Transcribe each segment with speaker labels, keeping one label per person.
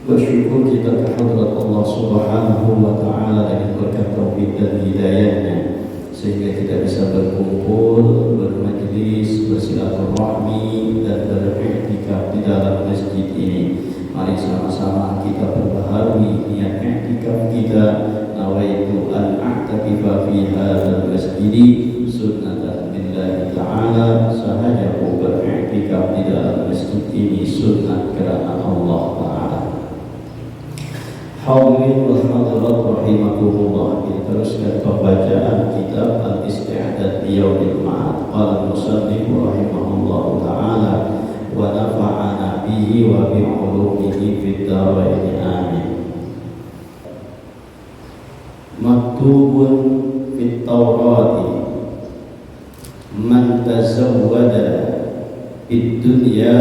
Speaker 1: Bersyukur kita kehadrat Allah Subhanahu wa Ta'ala dengan berkat taufik dan hidayahnya, sehingga kita bisa berkumpul, bermajlis, bersilaturahmi dan beriktikaf di dalam masjid ini. Mari sama-sama kita perbaharui niat iktikaf kita. Nawaitu an a'takifa fi hadzal masjid sunnatan lillahi ta'ala. Sahaja beriktikaf di dalam masjid ini sunnah kerana Allah Ta'ala. Hadirin wa hadirat rahimakumullah. Kita teruskan pembacaan kitab Al-Isti'dad li Yaumil Ma'ad. Qala al-musannif rahimahullahu ta'ala wa nafa'ana bihi wa bi 'ulumihi fid dharain amin. Maktubun fit Taurati man tazawwada bid dunya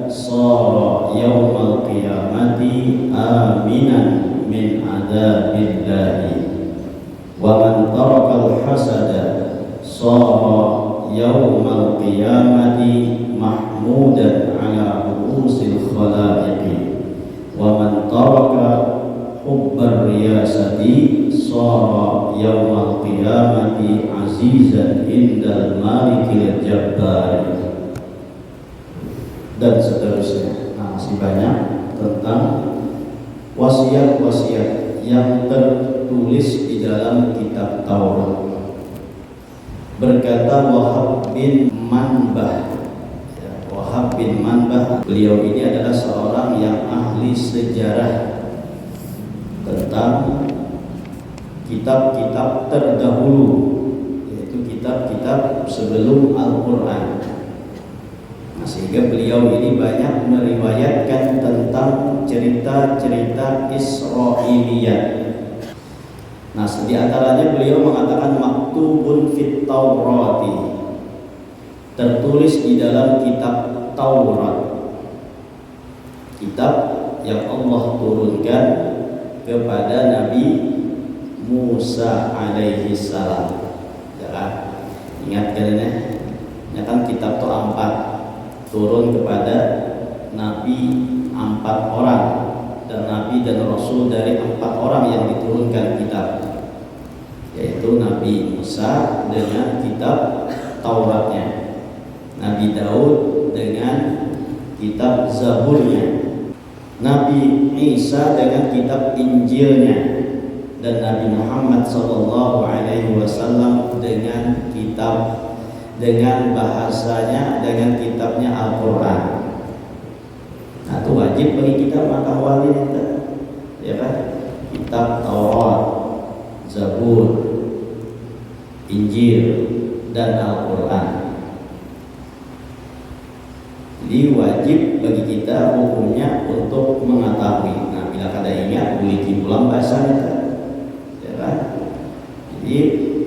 Speaker 1: sara yaumal qiyamati aminan min adabillahi wa man tarakal hasada sara yaumal qiyamati mahmudan ala ru'usil khalaiqi wa man taraka hubbar riyasati sara yaumal qiyamati azizan indal malikil jabbari, dan seterusnya. Nah, masih banyak tentang wasiat-wasiat yang tertulis di dalam kitab Taurat. Berkata Wahab bin Manbah, Wahab bin Manbah, beliau ini adalah seorang yang ahli sejarah tentang kitab-kitab terdahulu, yaitu kitab-kitab sebelum Al-Quran. Sehingga beliau ini banyak meriwayatkan tentang cerita-cerita Israiliyat. Nah, di antaranya beliau mengatakan maktubun fit Taurati, tertulis di dalam kitab Taurat, kitab yang Allah turunkan kepada Nabi Musa alaihi salam. Ya, ingat kan ini? Ya kan kitab itu 4 turun kepada Nabi 4 orang, dan Nabi dan Rasul dari 4 orang yang diturunkan kitab, yaitu Nabi Musa dengan kitab Tauratnya, Nabi Daud dengan kitab Zaburnya, Nabi Isa dengan kitab Injilnya, dan Nabi Muhammad SAW dengan kitab, dengan bahasanya, dengan kitabnya Al-Quran. Nah, itu wajib bagi kita mengetahui itu, ya kan? Kitab Taurat, Zabur, Injil, dan Al-Quran. Jadi wajib bagi kita hukumnya untuk mengetahui. Nah, bila kada ingat boleh pulang bahasanya, ya kan? Jadi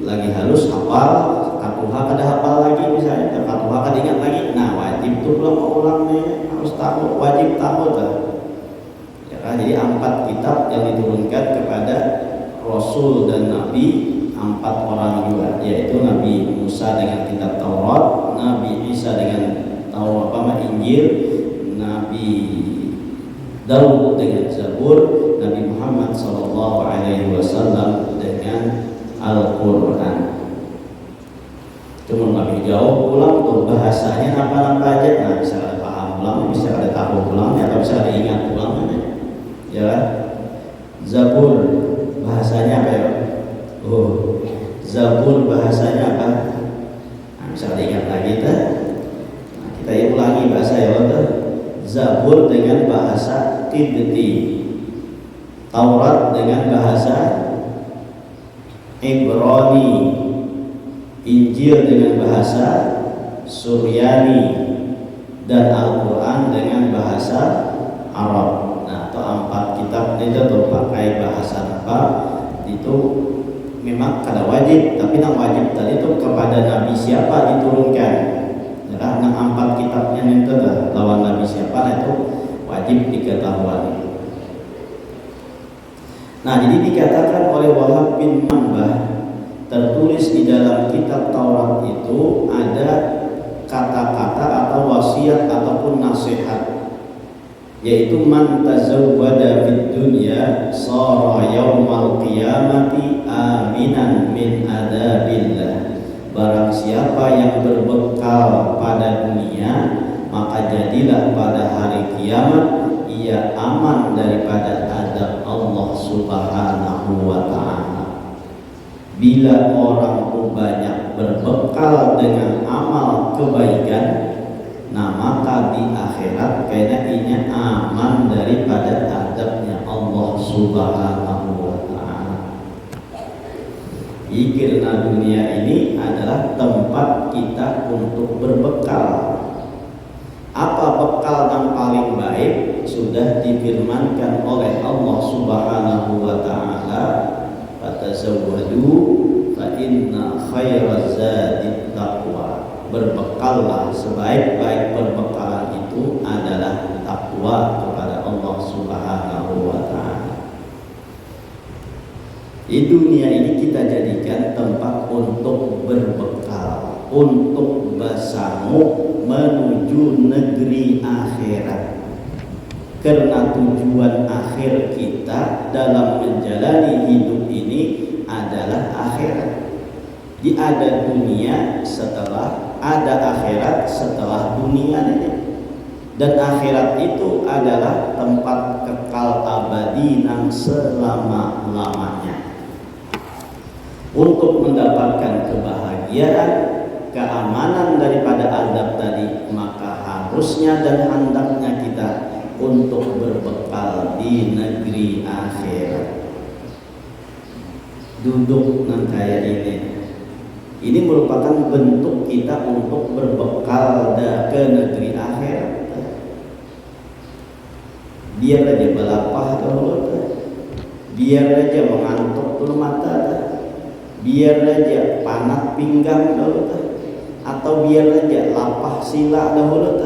Speaker 1: lagi halus hafal, Katuha kada hafal lagi, misalnya Katuha kada ingat lagi. Nah, wajib tuh kalau mau ulangnya harus tahu, wajib tahu lah. Ya kan? Jadi 4 kitab yang diturunkan kepada Rasul dan Nabi, 4 orang juga, yaitu Nabi Musa dengan kitab Taurat, Nabi Isa dengan Taurat Injil, Nabi Daud dengan Zabur, Nabi Muhammad SAW dengan Al-Quran. Cuma lebih jauh pulang tuh bahasanya apa-apa aja. Nah, bisa ada paham pulang, bisa ada tahu pulangnya, atau bisa ada ingat pulangnya, ya kan? Zabur bahasanya apa ya? Oh, Zabur bahasanya apa? Nah, bisa ada ingat lagi tuh. Nah, kita ulangi bahasa ya tuh. Zabur dengan bahasa Qibti, Taurat dengan bahasa Ibrani, Injil dengan bahasa Suryani, dan Al-Quran dengan bahasa Arab. Nah, itu 4 kitab itu tuh pakai bahasa apa? Itu memang kada wajib, tapi yang wajib tadi itu kepada Nabi siapa diturunkan. Ya, nah 4 kitabnya itu dah lawan Nabi siapa, itu wajib diketahui. Nah, jadi dikatakan oleh Wahab bin Manbah, tertulis di dalam kitab Taurat itu ada kata-kata atau wasiat ataupun nasihat, yaitu man tazawwada yahudda sara yaumal qiyamati aminan min adabillah. Barang siapa yang berbekal pada dunia, maka jadilah pada hari kiamat ia aman daripada azab Allah Subhanahu wa ta'ala. Bila orang itu banyak berbekal dengan amal kebaikan, nah maka di akhirat kayaknya aman daripada azabnya Allah Subhanahu wa ta'ala. Karena dunia ini adalah tempat kita untuk berbekal. Apa bekal yang paling baik? Sudah difirmankan oleh Allah Subhanahu wa ta'ala, fatazawwadu fa inna khairaz zadi taqwa. Berbekallah, sebaik-baik perbekalan itu adalah takwa kepada Allah Subhanahu wa ta'ala. Di dunia ini kita jadikan tempat untuk berbekal, untuk bersambung menuju negeri akhirat. Karena tujuan akhir kita dalam menjalani hidup ini adalah akhirat. Jadi ada dunia setelah, ada akhirat setelah dunia ini. Dan akhirat itu adalah tempat kekal abadi yang selama-lamanya. Untuk mendapatkan kebahagiaan, keamanan daripada azab tadi, maka harusnya dan hendaknya kita untuk berbekal di negeri akhirat. Duduk nang kayak ini merupakan bentuk kita untuk berbekal ke negeri akhirat. Biar aja balapah dahulu, biar aja mengantuk dulu mata, biar aja panat pinggang dahulu, atau biar aja lapah sila dahulu,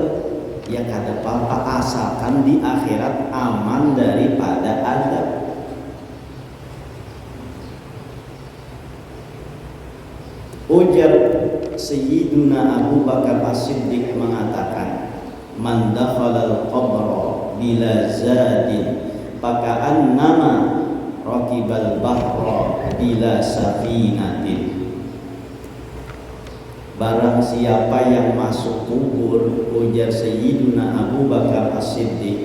Speaker 1: ya kada apa-apa asalkan di akhirat aman daripada azab. Ujar Sayyiduna Abu Bakar As-Siddiq mengatakan, man dakhalal qabra bila zadin faka'annama raqibal bahra bila safinatin. Barang siapa yang masuk kubur, ujar Sayyiduna Abu Bakar As-Siddiq,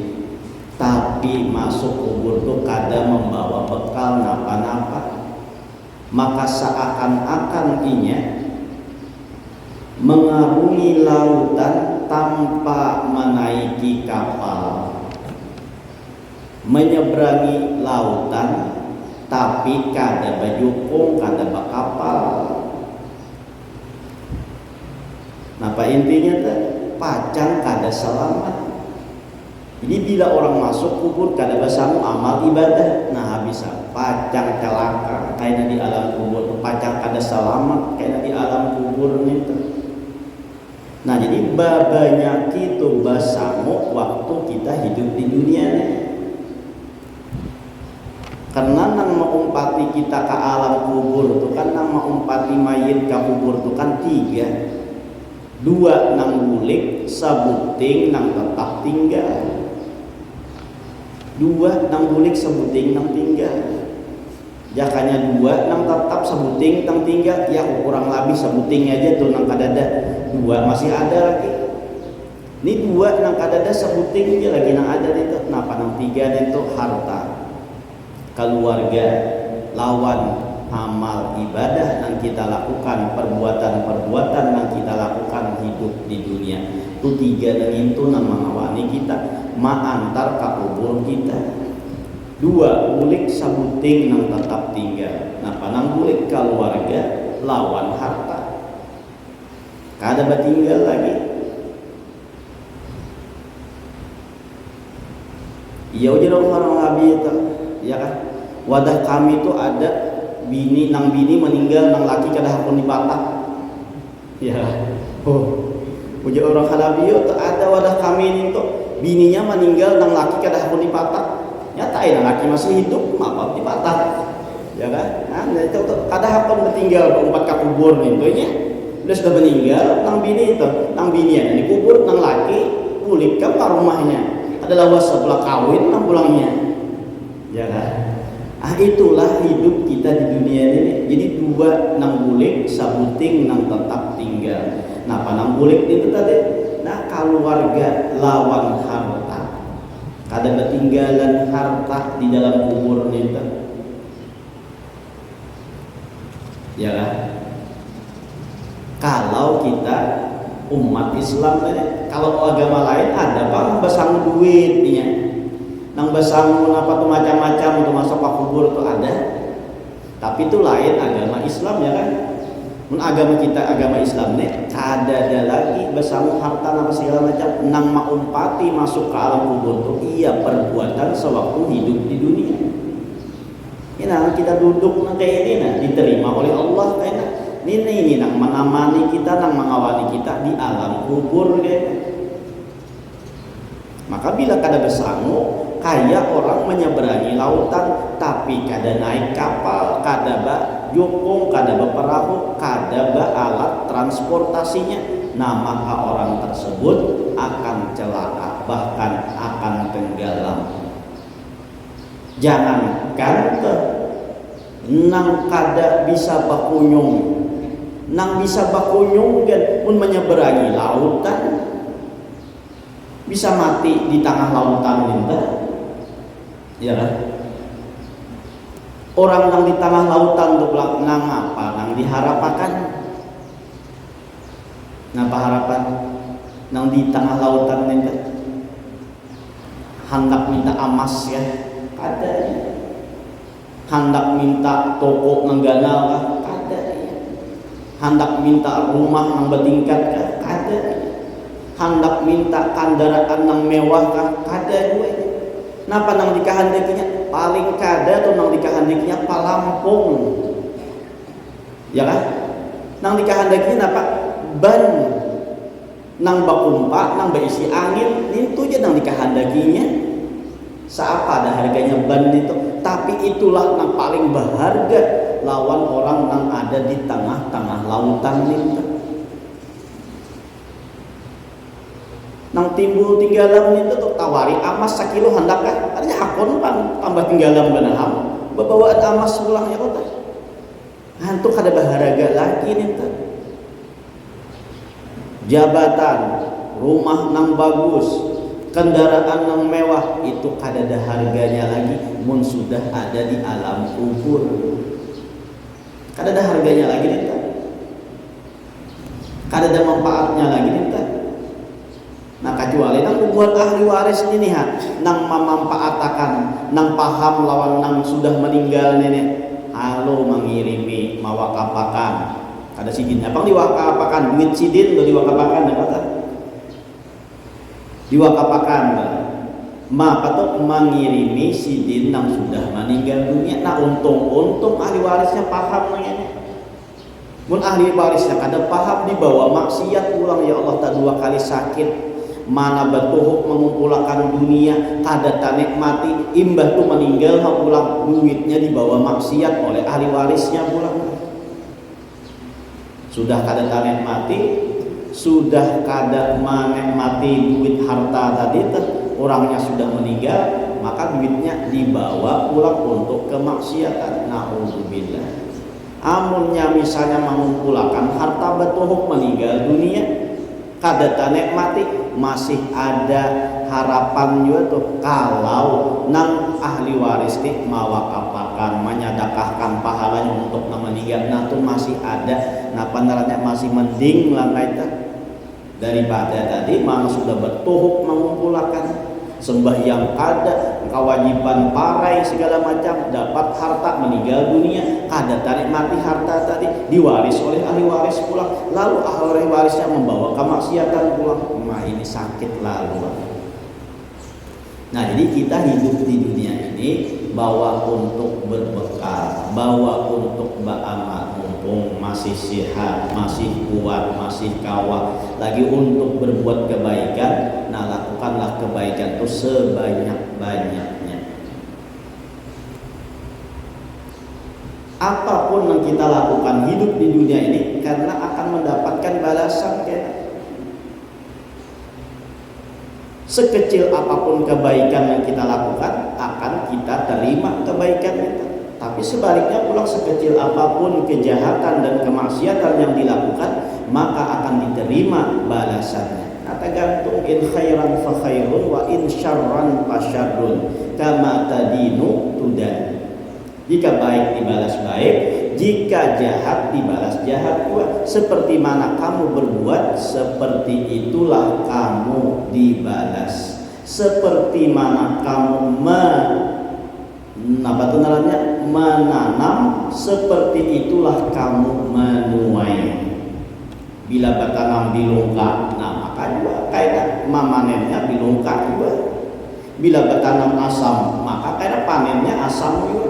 Speaker 1: tapi masuk kubur itu kada membawa bekal napa-napa, maka seakan-akan inya mengarungi lautan tanpa menaiki kapal, menyeberangi lautan tapi kada bajukung, kada bakapal. Napa intinya tuh? Pacang kada selamat. Jadi bila orang masuk kubur kada bersama amal ibadah, nah bisa pacang celaka kayak di alam kubur, pacang kada selamat kayak di alam kubur itu. Nah jadi banyak itu bersama waktu kita hidup di dunia ini. Karena nang mengumpati kita ke alam kubur itu kan, nang mengumpati mayit ke kubur itu kan tiga. Dua nang bulik, sabuting nang tetap tinggal. Dua nang bulik, sabuting nang tinggal. Jakanya dua nang tetap, sabuting nang tinggal. Ya kurang lebih sabuting aja tuh nang kadada. Dua masih ada lagi. Ini dua nang kadada, sabuting aja lagi nang ada itu. Kenapa nang tiga itu harta, keluarga, lawan amal ibadah yang kita lakukan, perbuatan-perbuatan yang kita lakukan hidup di dunia. Itu tiga dan itu nama ngawani kita antar ke kubur kita. Dua bulik sabuting nang tetap tinggal. Nah panang bulik keluarga lawan harta, kada batinggal lagi. Iya ujar orang Nabi itu, ya kan? Wadah kami itu ada bini meninggal, nang laki kada hakun dipatak. Ya, ujar orang Nabi itu ada wadah kami itu bininya meninggal, nang laki kada hakun dipatak. Nyatain nang laki masih hidup, apa dipatak? Ya kan? Nah itu kada hakun bertinggal umpat ke kubur itu nya. Udah sudah meninggal, nang bini itu, nang binian dikubur, nang laki pulik ke rumahnya. Adalah sebelah kawin nang pulangnya, ya kan? Nah itulah hidup kita di dunia ini. Jadi dua nang bulik sabuting nang tetap tinggal. Nah panang bulik itu tadi. Nah keluarga lawan harta. Kada ketinggalan harta di dalam kubur itu. Ya kan? Kalau kita umat Islam tadi, kalau agama lain ada bang besang duitnya. Nang besangun apa tuh macam-macam untuk masuk ke kubur tuh ada, tapi itu lain agama Islam ya kan. Agama kita agama Islam nih ada lagi besangun harta apa segala macam nang maumpati masuk ke alam kubur tuh iya perbuatan sewaktu hidup di dunia. Ini kita duduk nang kayak ini nah diterima oleh Allah kayak ini nang menamani kita nang mengawali kita di alam kubur kayak. Maka bila kada besangu kayak orang menyeberangi lautan tapi kada naik kapal, kada ba jukung, kada ba perahu, kada ba alat transportasinya, nah maka orang tersebut akan celaka bahkan akan tenggelam. Jangankan nang kada bisa bakunyung, nang bisa bakunyung kan pun menyeberangi lautan bisa mati di tengah lautan minta. Ya kan? Orang yang di tengah lautan tuh nang apa? Nang diharapakan. Napa harapan? Nang di tengah lautan minta. Hendak minta emas ya, ada. Hendak minta toko nengganal kah? Ada. Hendak minta rumah nang bertingkat kah? Ada. Hendak minta kendaraan nang mewah kah? Kada gue. Napa nang dikahandakinya paling kada atau nang dikahandakinya palampung. Ya kan? Nang dikahandakinya napa? Ban. Nang bakumpa, nang berisi angin, itu aja nang dikahandakinya. Seapa ada harganya ban itu? Tapi itulah nang paling berharga lawan orang nang ada di tengah-tengah lautan itu. Nang timbul tinggalan itu tuh tawari amas sakilo hendak kan artinya hakon pan tambah tinggalan benaham bebawaan amas pulangnya kota hantu kada berharga lagi nih tuh. Jabatan rumah nang bagus kendaraan nang mewah itu kada ada harganya lagi mun sudah ada di alam kubur kada ada harganya lagi nih tuh. Kada ada manfaatnya lagi nih tuh. Nah kecuali nang buat ahli waris ini ha, nang memanfaatkan, nang paham lawan nang sudah meninggal nenek, halo mengirimi mawakapakan, ada sidin, apa diwakapakan duit sidin atau diwakapakan apa tak? Diwakapakan, apa tuh mengirimi sidin nang sudah meninggal dunia. Nah untung ahli warisnya paham nenek. Mun ahli warisnya kada paham dibawa maksiat pulang ya Allah tak dua kali sakit. Mana batuhuk mengumpulkan dunia kada tanik mati imbah tu meninggal pulang duitnya dibawa maksiat oleh ahli warisnya pulang sudah kada tanik mati sudah kada menikmati duit harta tadi orangnya sudah meninggal maka duitnya dibawa pulang untuk kemaksiatan. Na'udzubillah. Amunnya misalnya mengumpulkan harta batuhuk meninggal dunia kada tanik mati masih ada harapan juga tuh kalau nang ahli waris nih mawakapakan menyadakahkan pahalanya untuk nang meninggal nah tuh masih ada nah pandarannya masih mending lah kita daripada tadi mana sudah bertuhuk mengumpulkan sembahyang kada kewajiban parai segala macam dapat harta meninggal dunia kada tarik mati harta tadi diwaris oleh ahli waris pulang lalu ahli warisnya membawa kemaksiatan pulang nah ini sakit lalu. Nah jadi kita hidup di dunia ini bawa untuk berbekal bawa untuk beramal mumpung masih sehat masih kuat masih kawah lagi untuk berbuat kebaikan. Nah lakukanlah kebaikan itu sebanyak-banyaknya. Apapun yang kita lakukan hidup di dunia ini karena akan mendapatkan balasan kita. Sekecil apapun kebaikan yang kita lakukan akan kita terima kebaikan kita. Tapi sebaliknya pula, sekecil apapun kejahatan dan kemaksiatan yang dilakukan, maka akan diterima balasannya. Nah, tergantung, in khairan fa khairun wa in syarran fa syarrun kama tadinu tudan. Jika baik dibalas baik, jika jahat dibalas jahat pula. Seperti mana kamu berbuat, seperti itulah kamu dibalas. Seperti mana kamu menanam, seperti itulah kamu menuai. Bila bertanam di lungka, nah maka juga kayak memanennya di lungka juga. Bila bertanam asam, maka kayak panennya asam juga.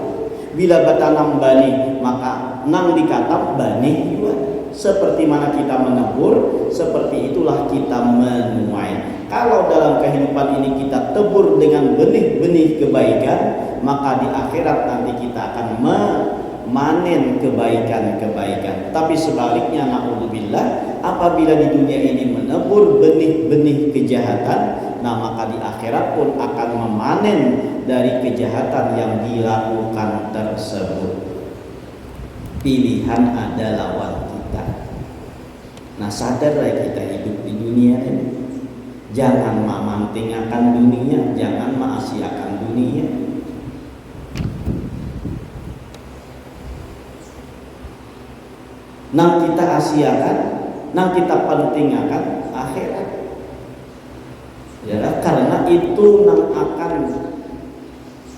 Speaker 1: Bila bertanam bani, maka nang dikatam bani juga. Seperti mana kita menebur, seperti itulah kita menuai. Kalau dalam kehidupan ini kita tebur dengan benih-benih kebaikan, maka di akhirat nanti kita akan memanen kebaikan-kebaikan. Tapi sebaliknya, na'udzubillah, apabila di dunia ini menebur benih-benih kejahatan, nah maka di akhirat pun akan memanen dari kejahatan yang dilakukan tersebut. Pilihan ada lawan kita. Nah, sadarlah kita hidup di dunia ini. Jangan memanting akan dunia, jangan maasiakan dunia. Nang kita asiakan, nang kita pentingkan akhirat. Ya, karena itu nang akan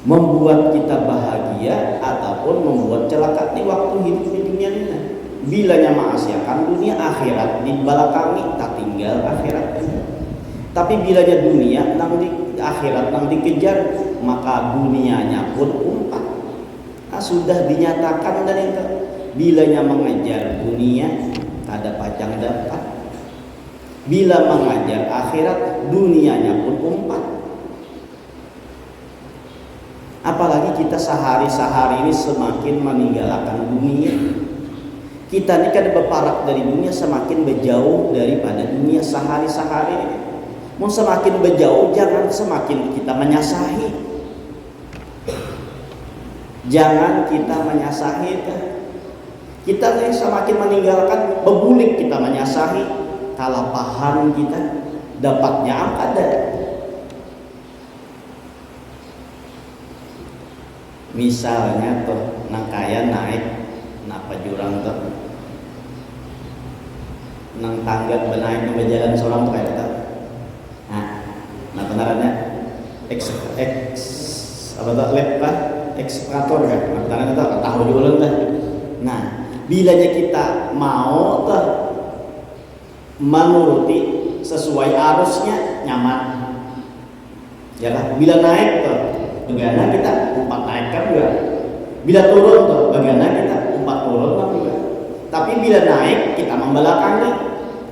Speaker 1: membuat kita bahagia ataupun membuat celaka di waktu hidup di dunia ini. Bilanya maasiakan dunia, akhirat di belakangi, tak tinggal akhirat ini. Tapi bilanya dunia nang di akhirat nang dikejar, maka dunianya pun umpat. Nah, sudah dinyatakan dan itu. Bilanya mengejar dunia, kada pacang dapat. Bila mengejar akhirat, dunianya pun umpat. Apalagi kita sehari-sehari ini semakin meninggalkan dunia. Kita ini kan berparak dari dunia, semakin berjauh daripada dunia sehari-sehari ini. Mau semakin berjauh, jangan semakin kita menyasahi. Jangan kita menyasahi. Kita ini semakin meninggalkan, bebulik kita menyasahi. Kalapahan kita dapatnya ada. Misalnya tuh nang kaya naik napa jurang tuh, nang tangga benaik nang berjalan seorang tuh kayak gitu. Nah benarannya ekskavator kan, benarannya tuh tahu jualan tuh. Nah, bilanya kita mau tuh menuruti sesuai arusnya nyaman, ya kan? Bila naik tuh, bagaimana kita umpat naik kan juga. Bila turun tuh, bagaimana kita umpat turun kan juga. Tapi bila naik kita membelakangi,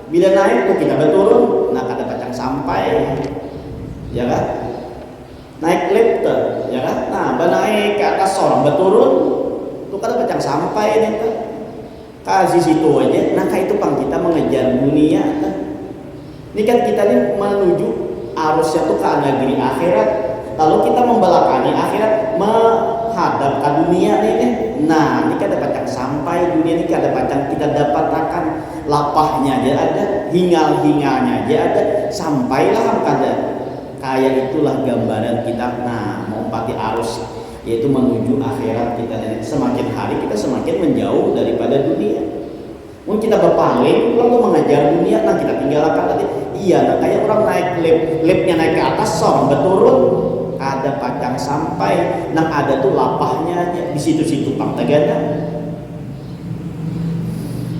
Speaker 1: bila naik tuh kita berturun, nah kada pacang sampai, ya kan? Naik lift tuh, ya kan? Nah, naik ke atas seorang berturun, tuh kada pacang sampai nih tuh. Kasih situ aja. Nah, kayak itu pang kita mengejar dunia. Ini kan kita nih menuju arusnya tuh ke negeri akhirat. Lalu kita membelakangi akhirat, menghadap ke dunia nih. Nah, ini kada pacang sampai dunia ini, kada pacang kita dapatkan. Lapahnya aja ada, hingal-hingalnya aja ada, sampailah kada. Kayak itulah gambaran kita. Nah, mengumpati arus, yaitu menuju akhirat kita. Dan semakin hari kita semakin menjauh daripada dunia. Mungkin kita berpaling, lalu mengajar dunia, nah kita tinggalkan tadi. Iya, nah kayak orang naik liftnya naik ke atas, seorang berturun, ada pacang sampai. Nah ada tuh lapahnya aja di situ-situ pang tagana.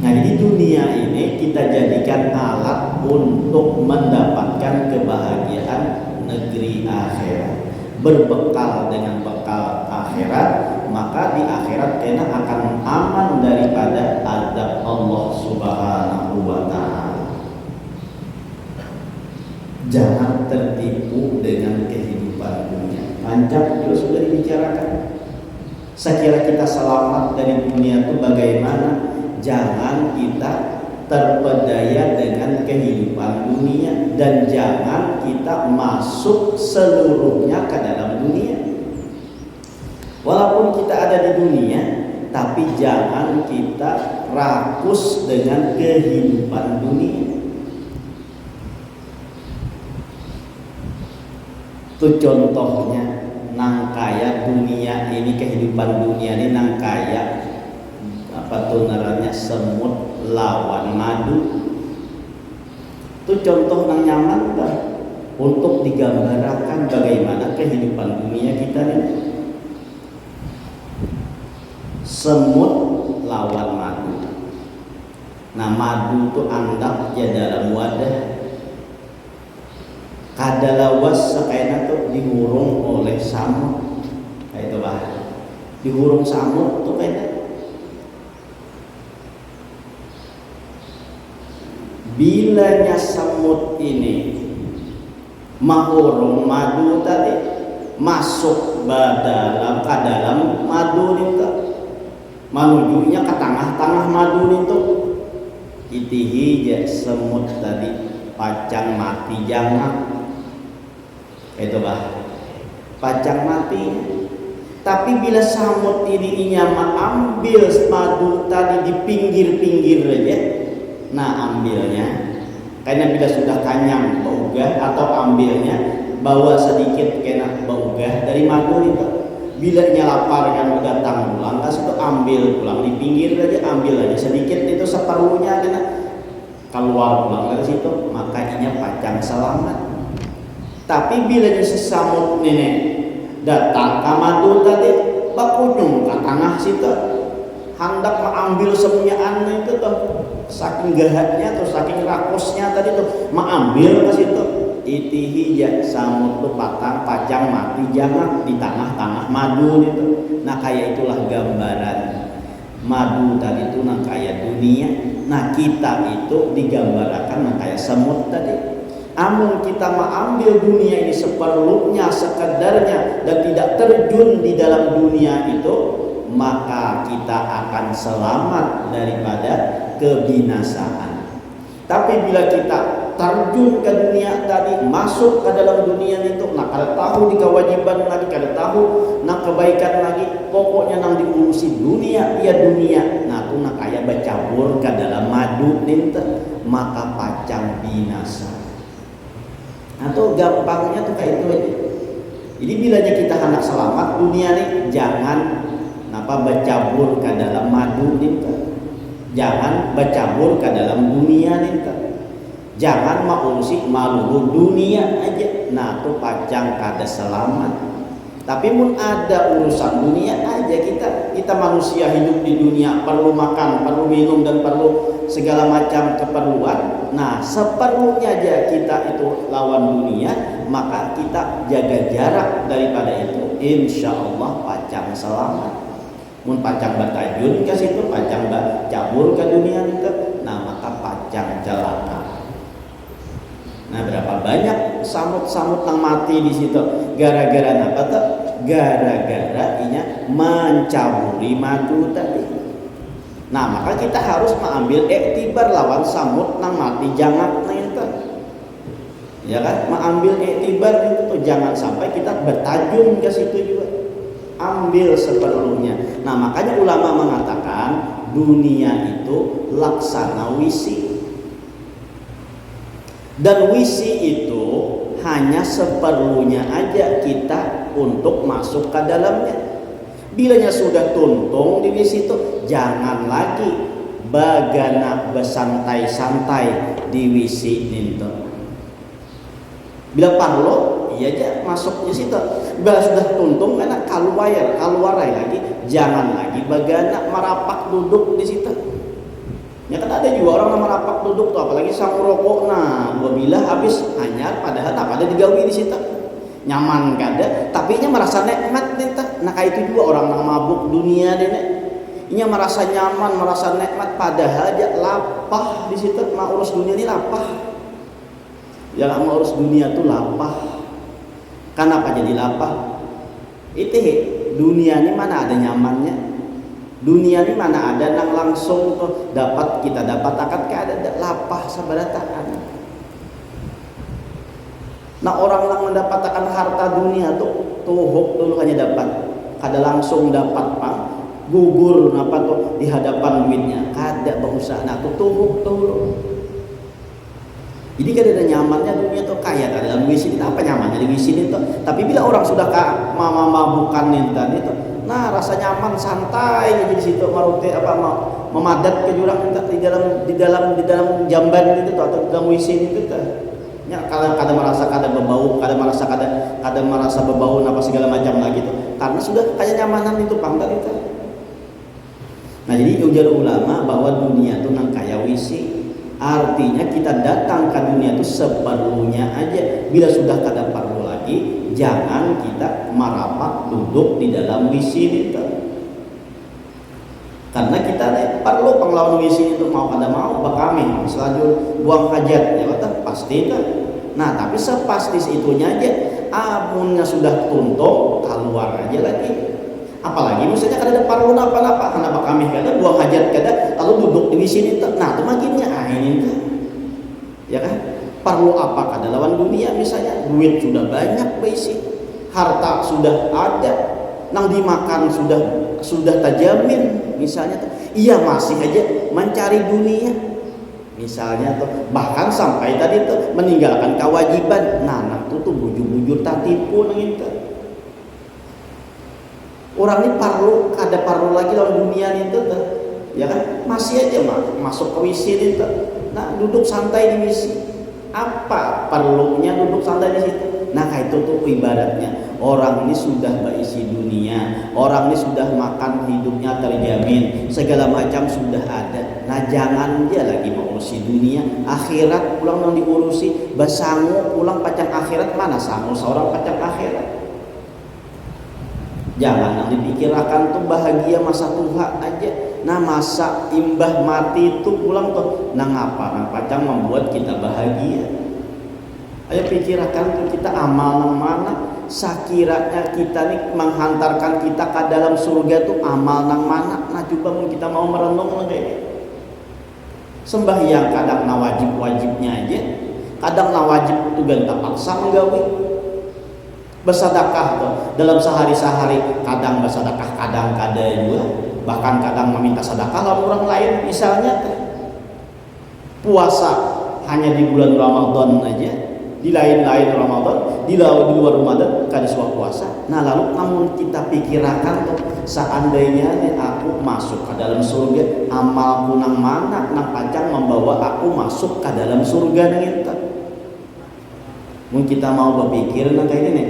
Speaker 1: Nah, jadi dunia ini kita jadikan alat untuk mendapatkan kebahagiaan negeri akhirat. Berbekal dengan bekal akhirat, maka di akhirat kita akan aman daripada azab Allah Subhanahu wa ta'ala. Jangan tertipu dengan kehidupan dunia. Pancap juga sudah dibicarakan. Sekira kita selamat dari dunia itu bagaimana? Jangan kita terpedaya dengan kehidupan dunia, dan jangan kita masuk seluruhnya ke dalam dunia. Walaupun kita ada di dunia, tapi jangan kita rakus dengan kehidupan dunia. Itu contohnya nang kaya dunia ini, kehidupan dunia ini nang kaya apa tuh ngarannya semut lawan madu. Itu contoh nang nyaman kan untuk digambarkan bagaimana kehidupan dunia kita ini. Semut lawan madu. Nah, madu itu andap ya dalam wadah. Kadalawas sakaina tuh dihurung oleh samut. Kayak itu bah. Dihurung samut tuh kayaknya. Bilanya semut ini mahurung madu tadi masuk ke dalam madu itu, menujunya ke tengah-tengah madu itu, itihi ya semut tadi pacang mati jangan. Itu bah, pacang mati. Tapi bila samut ini mengambil madu tadi di pinggir-pinggir aja, nah ambilnya, karena bila sudah kanyang baugah, atau ambilnya bawa sedikit kena baugah dari madu itu. Bila lapar yang datang pulang, kasih itu ambil pulang di pinggir aja, ambil aja sedikit itu separuhnya kena keluar pulang dari situ, makanya pacang selamat. Tapi bila sesamut nenek datang ke madu tadi, bakunyung ke tengah situ, hendak mengambil semuanya itu tuh, saking gahatnya atau saking rakusnya tadi tuh, mengambil ke situ. Itihi ya samut tuh pacang mati jangan di tengah-tengah madu itu. Nah kayak itulah gambaran madu tadi itu, nah kayak dunia. Nah kita itu digambarkan nah kayak semut tadi. Amun kita mengambil dunia ini seperlunya, sekedarnya, dan tidak terjun di dalam dunia itu, maka kita akan selamat daripada kebinasaan. Tapi bila kita terjun ke dunia tadi, masuk ke dalam dunia itu, nah kada tahu di kewajiban lagi, kada tahu nah kebaikan lagi, pokoknya nang diurusi dunia, ya dunia. Nah tuh nak kayak bercampur ke dalam madu ninten, maka pacang binasa. Atau gampangnya tuh kayak itu aja. Jadi bilanya kita hendak selamat dunia nih, jangan napa bercabur ke dalam madu nih, jangan bercabur ke dalam dunia nih, jangan mengurusi malu dunia aja. Nah tuh pacang kada selamat. Tapi pun ada urusan dunia aja, kita manusia hidup di dunia, perlu makan, perlu minum, dan perlu segala macam keperluan. Nah seperlunya aja kita itu lawan dunia, maka kita jaga jarak daripada itu, insya Allah pacang selamat. Mun pacang bertajun ke situ, pacang cabur ke dunia itu, nah maka pacang celaka. Nah berapa banyak samut-samut yang mati di situ gara-gara apa tuh? Gara-gara inya mencaburi madu tadi. Nah maka kita harus mengambil iktibar lawan samut nang mati jangan itu. Ya kan? Mengambil iktibar itu tuh, jangan sampai kita bertajun ke situ juga. Ambil seperlunya. Nah makanya ulama mengatakan dunia itu laksana wisi. Dan wisi itu hanya seperlunya aja kita untuk masuk ke dalamnya. Bilanya sudah tuntung di wisi itu, jangan lagi bagana bersantai-santai di wisi itu. Bila parlo, iya aja masuknya situ. Bila sudah tuntung, karena keluar lagi, jangan lagi bagana merapak duduk di situ. Ya kan ada juga orang yang merapak duduk tuh, apalagi sang rokok. Nah, bila habis hanyar, padahal tak ada digawi di situ. Nyaman kada, tapi nya merasa nikmat nih. Nah kayak itu juga orang yang mabuk dunia deh. Nya merasa nyaman, merasa nikmat, padahal aja lapah di situ. Mau urus dunia ini lapah. Ya mau urus dunia tuh lapah. Kenapa jadi lapah? Itu dunia ini mana ada nyamannya? Dunia ini mana ada nang langsung tuh kita dapat akad ada lapah sabarataan. Nah orang yang mendapatkan harta dunia tuh tuhuk dulu hanya dapat kada langsung dapat pang gugur napa tuh di hadapan duitnya, kada berusaha nah tuh. Jadi kada ada nyamannya dunia tuh kaya kada dalam WC itu apa nyamannya di WC itu. Tapi bila orang sudah mabukan tadi itu, nah rasa nyaman santai jadi di situ marute apa memadat ke jurang di dalam jamban itu atau di dalam WC itu tuh. Ya kada merasa kada berbau, kada merasa berbau apa segala macam lagi tuh. Karena sudah kayak nyamanan itu pangkat itu. Nah jadi ujar ulama bahwa dunia itu nang kaya WC. Artinya kita datang ke dunia itu seperlunya aja. Bila sudah kada perlu lagi, jangan kita merapat duduk di dalam WC itu. Karena kita perlu penglawan WC itu mau kada mau bakami selanjut buang hajat ya kata pasti itu. Nah tapi sepasti itunya aja, amunnya sudah tuntuk keluar aja lagi. Apalagi misalnya kada ada perlu apa-apa, karena kami kada buang hajat kada, lalu duduk di sini. Nah, itu makinnya ini tuh. Ya kan? Perlu apa kada lawan dunia misalnya, duit sudah banyak besi, harta sudah ada, nang dimakan sudah terjamin misalnya tuh. Iya masih aja mencari dunia. Misalnya tuh, bahkan sampai tadi tuh meninggalkan kewajiban. Nah tuh bujur-bujur tak tipu nang itu. Orang ini kada perlu lagi lawan dunia itu tuh. Ya kan? Masih aja masuk ke WC itu. Nah, duduk santai di WC. Apa perlunya duduk santai di situ? Nah, kayak itu tuh ibaratnya orang ini sudah berisi dunia, orang ini sudah makan hidupnya terjamin, segala macam sudah ada. Nah, jangan dia lagi mengurusi dunia, akhirat pulang yang diurusi, basangu pulang pacang akhirat mana sangu seorang pacang akhirat. Jangan yang dipikirkan tuh bahagia masa tua aja. Nah masa imbah mati itu pulang tuh. Nah ngapa? Nah pacang membuat kita bahagia. Ayo pikirkan tuh kita amal nang mana. Sakiranya kita nih menghantarkan kita ke dalam surga tuh amal nang mana. Nah coba kita mau merenung lagi. Sembahyang kadang na wajibnya aja. Kadang na wajib tuh ganta paksa nggawi. Bersedekah tuh dalam sehari-sehari kadang bersedekah kadang kada juga, bahkan kadang meminta sedekah lawan orang lain misalnya tuh. Puasa hanya di bulan Ramadan aja, di lain-lain Ramadan, di luar Ramadan kada suah puasa. Nah lalu namun kita pikirkan tuh seandainya aku masuk ke dalam surga, amalku nang mana nang pancang membawa aku masuk ke dalam surga nang itu. Mungkin kita mau berpikir nah kayak ini nih,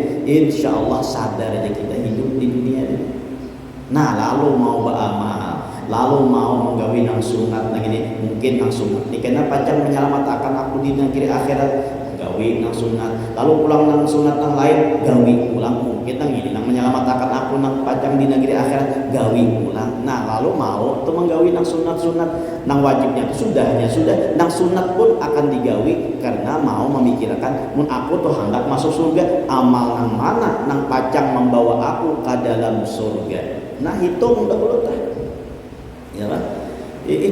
Speaker 1: insya Allah sadar aja kita hidup di dunia ini. Nah lalu mau beramal, lalu mau menggawi nang sunat nang ini, mungkin nang sunat. Karena pancang menyelamatkan aku di negeri akhirat, gawi nang sunat. Lalu pulang nang sunat nang lain, gawi pulang mungkin nang ini, nang menyelamatkan aku nang pancang di negeri akhirat, gawi pulang. Nah lalu mau tuh menggawi nang sunat nang wajibnya itu sudah, nang sunat pun akan digawi karena mau memikirkan mun aku tuh hendak masuk surga, amal nang mana nang pacang membawa aku ke dalam surga. Nah hitung dahulu teh ya kan,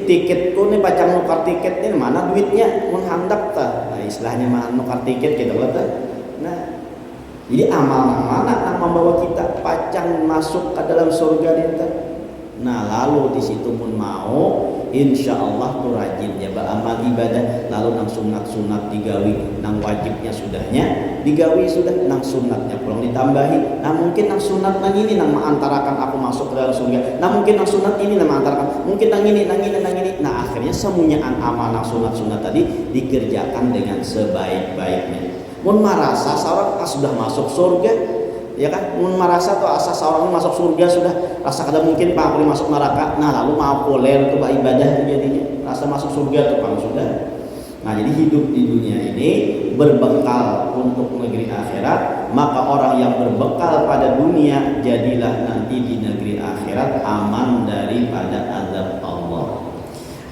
Speaker 1: tiketku nih pacang nukar tiket nih mana duitnya mun hendak teh. Nah istilahnya mana nukar tiket gitu loh teh. Nah jadi amal nang mana nang membawa kita pacang masuk ke dalam surga itu. Nah lalu di situ pun mau insya Allah tuh rajin ya beramal ibadah, lalu nang sunat digawi, nang wajibnya sudahnya digawi sudah, nang sunatnya pulang ditambahi. Nah mungkin nang sunat nang ini nang mengantarakan aku masuk ke dalam surga. Nah mungkin nang sunat ini nang mengantarakan, mungkin nang ini. Nah akhirnya semuanya amal nang sunat tadi dikerjakan dengan sebaik-baiknya. Mun merasa seorang sudah masuk surga, ya kan, mun merasa tuh asas seorang masuk surga sudah, rasa kada mungkin pak aku masuk neraka. Nah lalu mau poler tuh ibadah jadinya rasa masuk surga tuh pak sudah. Nah jadi hidup di dunia ini berbekal untuk negeri akhirat, maka orang yang berbekal pada dunia jadilah nanti di negeri akhirat aman daripada azab Allah.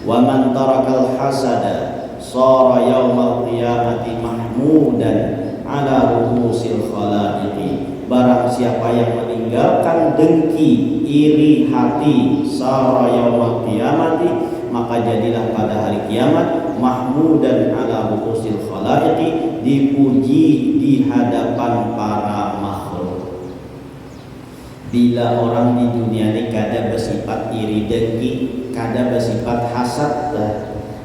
Speaker 1: Wa man tarakal hasada shara yaumal qiyamati mahmudan ala ruhusil khalaiqi. Barang siapa yang meninggalkan dengki, iri hati, sara yaumil qiyamati, maka jadilah pada hari kiamat mahmudan ala ruhusil khalaiqi, dipuji di hadapan para makhluk. Bila orang di dunia ini kada bersifat iri dengki, kada bersifat hasad,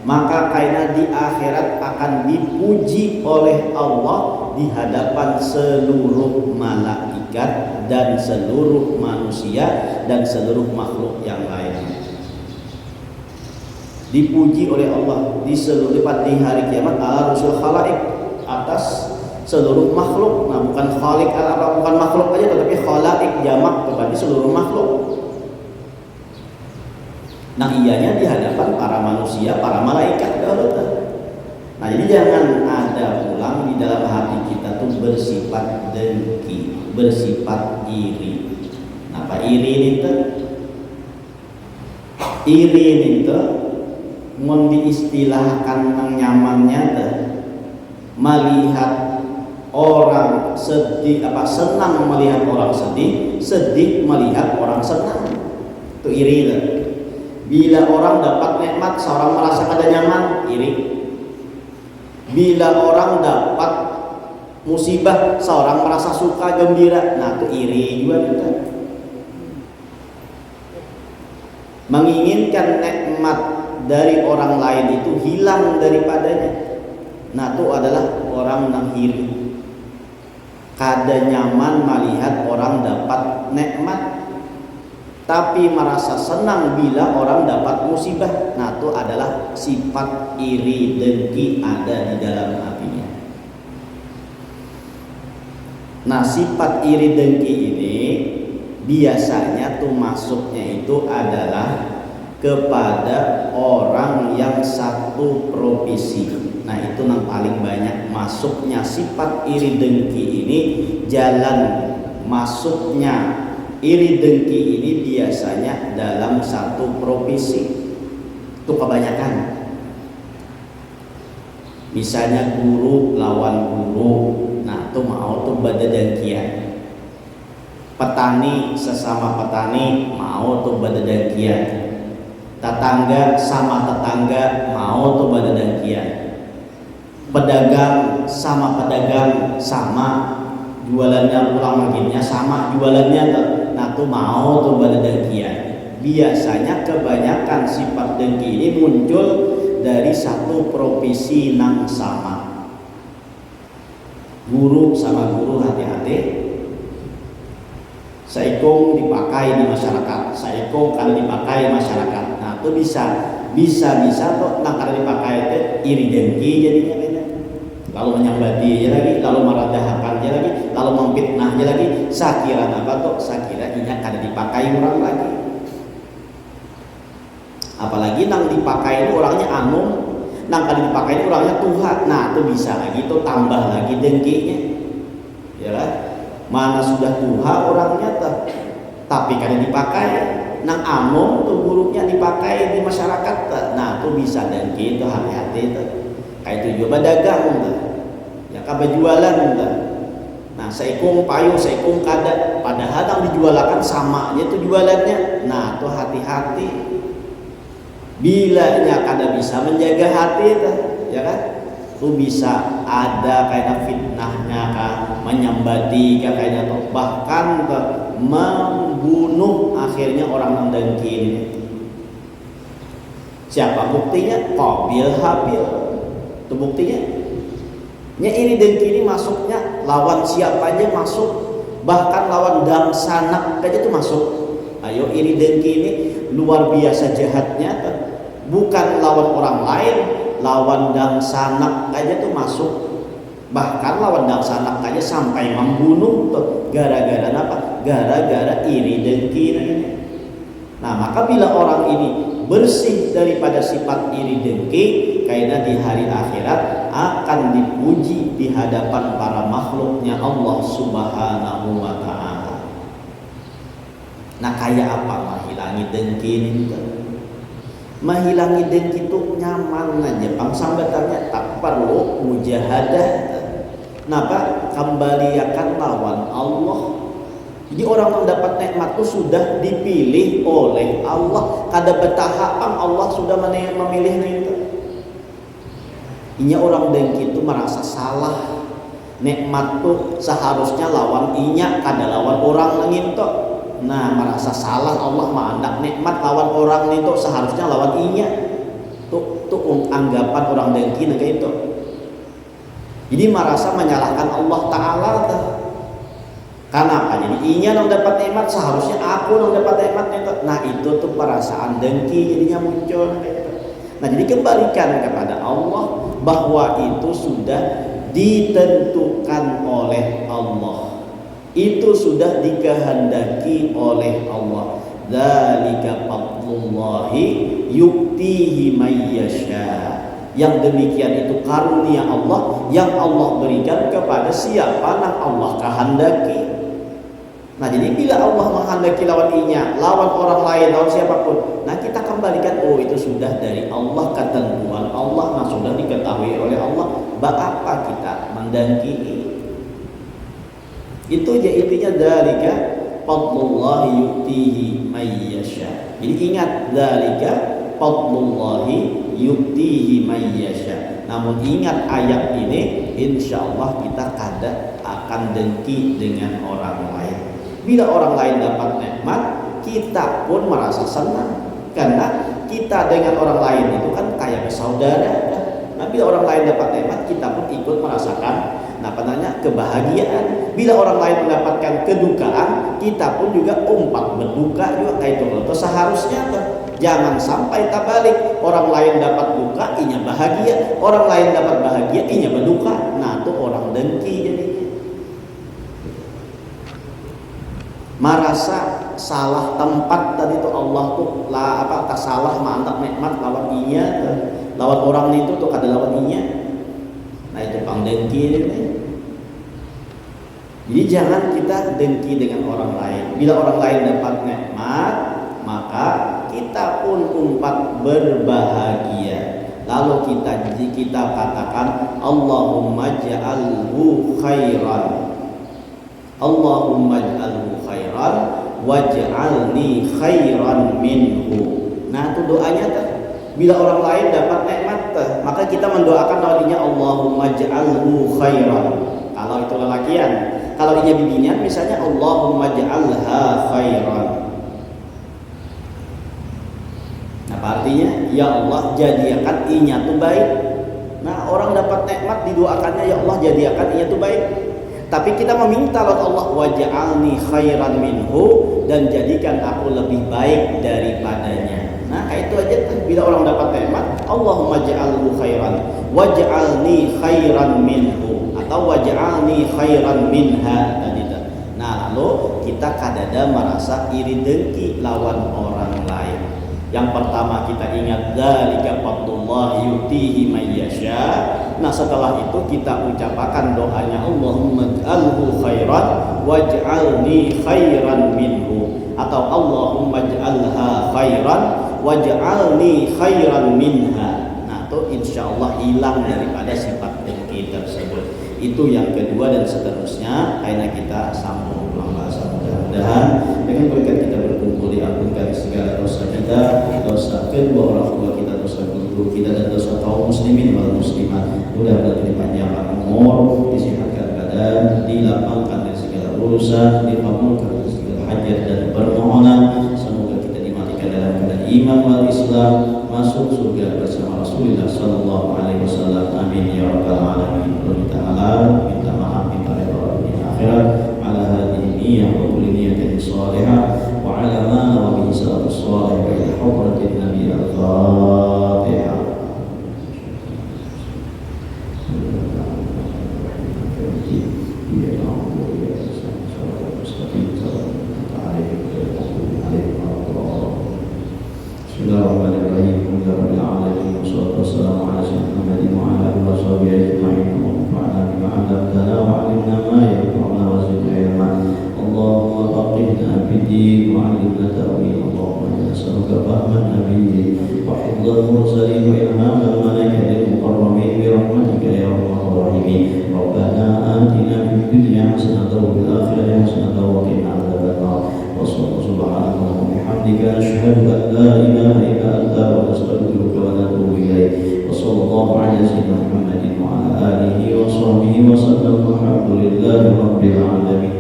Speaker 1: maka karena di akhirat akan dipuji oleh Allah di hadapan seluruh malaikat dan seluruh manusia dan seluruh makhluk yang lain. Dipuji oleh Allah di seluruh di hari kiamat ala rusul khalaik, atas seluruh makhluk. Nah, bukan khalik bukan makhluk aja, tetapi khalaik jamak, berarti seluruh makhluk. Nah, ianya di hadapan para manusia, para malaikat. Nah, jadi jangan ada ulang di dalam hati kita tuh bersifat dengki, bersifat iri. Nah, apa iri ini tuh? Iri ini tuh mun diistilahkan yang nyamannya tuh melihat orang sedih, senang melihat orang sedih, sedih melihat orang senang. Itu iri tuh. Bila orang dapat nikmat, seorang merasa kada nyaman, iri. Bila orang dapat musibah, seorang merasa suka, gembira, nah itu iri juga kita. Menginginkan nikmat dari orang lain itu hilang daripadanya, nah itu adalah orang yang iri. Kada nyaman melihat orang dapat nikmat, tapi merasa senang bila orang dapat musibah. Nah, itu adalah sifat iri dengki ada di dalam hatinya. Nah, sifat iri dengki ini biasanya tuh masuknya itu adalah kepada orang yang satu profesi. Nah, itu yang paling banyak masuknya sifat iri dengki ini. Jalan masuknya iri dengki ini biasanya dalam satu profesi. Itu kebanyakan. Misalnya guru lawan guru, nah itu mau tuh badadengkian. Petani sesama petani mau tuh badadengkian. Tetangga sama tetangga mau tuh badadengkian. Pedagang sama pedagang sama, jualannya pulang makinnya sama jualannya tuh. Nah tuh mau tuh badadengkian. Biasanya kebanyakan sifat dengki ini muncul dari satu profesi yang sama. Guru sama guru, hati-hati. Saikung dipakai di masyarakat, saikung kalau dipakai masyarakat. Nah itu bisa tuh nah kalau dipakai itu iri dengki jadinya beda. Lalu menyambati aja lagi, lalu merendahkan aja lagi, lalu memfitnah aja lagi. Sakira apa tuh? Sakira ingat kada dipakai orang lagi. Apalagi nang dipakai itu orangnya anum, nang kada dipakai itu orangnya Tuhan. Nah itu bisa lagi tuh tambah lagi dengkinya, ya kan? Mana sudah Tuhan orangnya tuh, tapi kada dipakai. Nang anum tuh buruknya dipakai di masyarakat tuh. Nah itu bisa dengki, itu hati-hati tuh. Kayak itu juga dagang tuh. Ya kabar jualan tuh. Nah saikung payu, saikung kada, padahal yang dijualakan sama aja tuh jualannya. Nah tuh hati-hati. Bilanya kada bisa menjaga hati tuh, ya kan? Tuh bisa ada kayak fitnahnya kan, menyambati kayak tuh, bahkan tuh membunuh akhirnya orang yang dengki ini. Siapa buktinya? Qabil Habil. Itu buktinya. Nya ini dengki ini masuknya lawan siapa aja masuk, bahkan lawan dang sanak aja tuh masuk. Ayo iri dengki ini luar biasa jahatnya tuh. Bukan lawan orang lain, lawan dang sanak aja tuh masuk. Bahkan lawan dang sanak aja sampai membunuh tuh. Gara-gara apa? Gara-gara iri dengki ini. Nah maka bila orang ini bersih daripada sifat iri dengki, kayaknya di hari akhirat akan dipuji di hadapan para makhluknya Allah Subhanahu wa ta'ala. Nah kayak apa menghilangi dengki ini? Menghilangi dengki itu nyaman aja, pangsambatannya tak perlu mujahadah. Kenapa? Kembaliakan lawan Allah. Jadi orang yang dapat nikmat itu sudah dipilih oleh Allah. Kada betahapang Allah sudah memilihnya itu. Inya orang dengki itu merasa salah. Nikmat tuh seharusnya lawan inya, kada lawan orang nangin tuh. Nah, merasa salah Allah mandak nikmat lawan orang itu seharusnya lawan inya. Tuh anggapan orang dengki kayak itu. Jadi merasa menyalahkan Allah Ta'ala tuh. Kenapa? Jadi inya yang dapat nikmat seharusnya aku yang dapat nikmat itu. Nah itu tuh perasaan dengki jadinya muncul. Nah jadi kembalikan kepada Allah bahwa itu sudah ditentukan oleh Allah. Itu sudah dikehendaki oleh Allah. Dzalika fadlullahi yu'tihi may yasha. Yang demikian itu karunia Allah yang Allah berikan kepada siapa yang Allah kehendaki. Nah jadi bila Allah menghendaki lawan inya, lawan orang lain, lawan siapapun, nah kita kembalikan, oh itu sudah dari Allah, ketentuan Allah, nah sudah diketahui oleh Allah. Apa kita mendengki? Itu aja intinya, dzalika fadlullahi yu'tihi may yasha. Jadi ingat, dzalika fadlullahi yu'tihi may yasha. Namun ingat ayat ini, insyaallah kita kada akan dengki dengan orang lain. Bila orang lain dapat nikmat, kita pun merasa senang karena kita dengan orang lain itu kan kayak bersaudara. Nah, bila orang lain dapat nikmat, kita pun ikut merasakan kebahagiaan. Bila orang lain mendapatkan kedukaan, kita pun juga berduka juga kayak itu. Seharusnya jangan sampai terbalik, orang lain dapat duka, inya bahagia, orang lain dapat bahagia, inya berduka. Nah, itu orang dengki jadi. Merasa salah tempat tadi tuh Allah tuh tak salah mantap nikmat lawan inya lawan orang itu tuh kada lawan inya. Nah itu pang dengki ini. Jadi jangan kita dengki dengan orang lain. Bila orang lain dapat nikmat, maka kita pun berbahagia. Lalu kita katakan Allahumma ja'alhu khairan. Allahumma ja'alhu khairan waj'alni khairan minhu. Nah itu doanya tuh. Bila orang lain dapat nikmat maka kita mendoakan lawannya Allahumma ja'alhu khairan. Kalau itu lelakian, kalau inya bibinian misalnya Allahumma ja'alha khairan. Nah artinya ya Allah jadikan inya tuh baik. Nah orang dapat nikmat didoakannya ya Allah jadikan inya tuh baik. Tapi kita meminta kepada Allah waj'alni khairan minhu, dan jadikan aku lebih baik daripadanya. Nah kayak itu aja tuh. Bila orang dapat nikmat Allahumma ja'alhu khairan waj'alni khairan minhu atau waj'alni khairan minha tadi. Nah lalu kita kadada merasa iri dengki lawan orang lain. Yang pertama kita ingat dzalika fadlullahi yu'tihi may yasha. Nah setelah itu kita ucapkan doanya Allahumma ij'alhu khairan waj'alni khairan minhu atau Allahumma ij'alha khairan waj'alni khairan minha. Nah itu insyaallah hilang daripada sifat dengki tersebut. Itu yang kedua dan seterusnya. Karena kita sambung ulang bahasa, mudah-mudahan dengan berkat kita berkumpul diampunkan segala dosa kita, dosa kedua orang tua kita, dosa guru kita, dan dosa kaum muslimin wal muslimat. Mudah-mudahan dipanjangkan umur, disehatkan badan, dilapangkan dari segala urusan, dikabulkan dari segala hajat dan permohonan. Semoga kita dimatikan dalam keadaan iman wal Islam, masuk surga bersama Rasulullah sallallahu alaihi wasallam. Amin ya rabbal alamin. Kita halal, minta maaf, minta redha di akhirat ala hadhihi niyyah wa kulli niyatin salihah wa ala ma wa bihi salafus salih wa ila hadratin nabi al-fatihah. Bismillahirrahmanirrahim. Alhamdulillahirabbil alamin wassalatu wassalamu ala sayyidina Muhammadin wa ala alihi washabihi ajma'in. Wanfa'na bima 'allamtana wa 'allimna ma yanfa'una wa zidna ilma. Allahumma faqihna fid-din wa 'allimna ta'wil. Allahumma inna nas'aluka fahman nabiyyin wa hifdhal mursalin wa ilhamal malaikatil muqarrabin bi rahmatika ya arhamar rahimin. Rabbana atina fid dunya hasanatan wa fil akhirati hasanatan wa qina adzabannar. Subhanaka wa bihamdika asyhadu an la ilaha illa anta wa astaghfiruka wa atubu ilaik. Wassallallahu ala sayyidina Muhammadin wa ala alihi wa sahbihi wa sallam. Alhamdulillahi rabbil alamin.